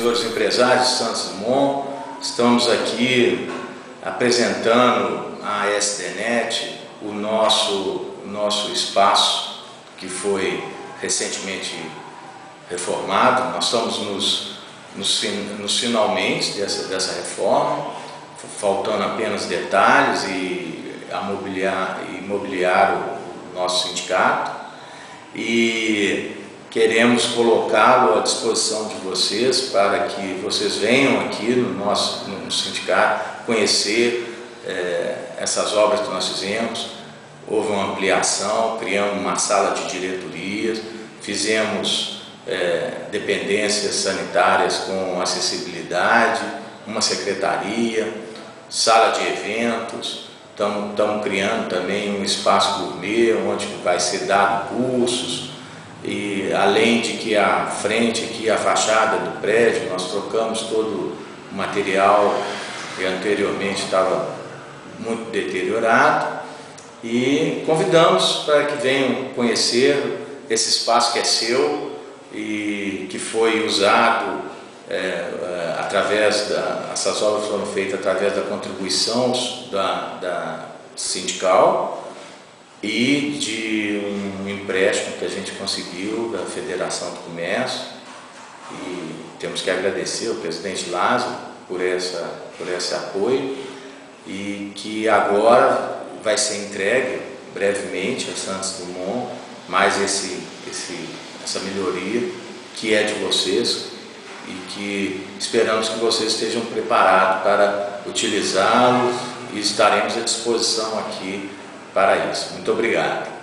investidores e empresários de Santos Dumont. Estamos aqui apresentando à SDNet o nosso espaço que foi recentemente reformado. Nós estamos nos finalmente dessa reforma, faltando apenas detalhes e imobiliar o nosso sindicato, e queremos colocá-lo à disposição de vocês para que vocês venham aqui no sindicato conhecer essas obras que nós fizemos. Houve uma ampliação, criamos uma sala de diretorias, fizemos dependências sanitárias com acessibilidade, uma secretaria, sala de eventos. Estamos criando também um espaço gourmet, onde vai ser dado cursos, e além de que a frente aqui, a fachada do prédio, nós trocamos todo o material que anteriormente estava muito deteriorado, e convidamos para que venham conhecer esse espaço que é seu e que foi usado essas obras foram feitas através da contribuição da sindical e de um empréstimo que a gente conseguiu da Federação do Comércio, e temos que agradecer ao presidente Lázaro por esse apoio, e que agora vai ser entregue brevemente a Santos Dumont mais essa melhoria que é de vocês, e que esperamos que vocês estejam preparados para utilizá-los, e estaremos à disposição aqui para isso. Muito obrigado.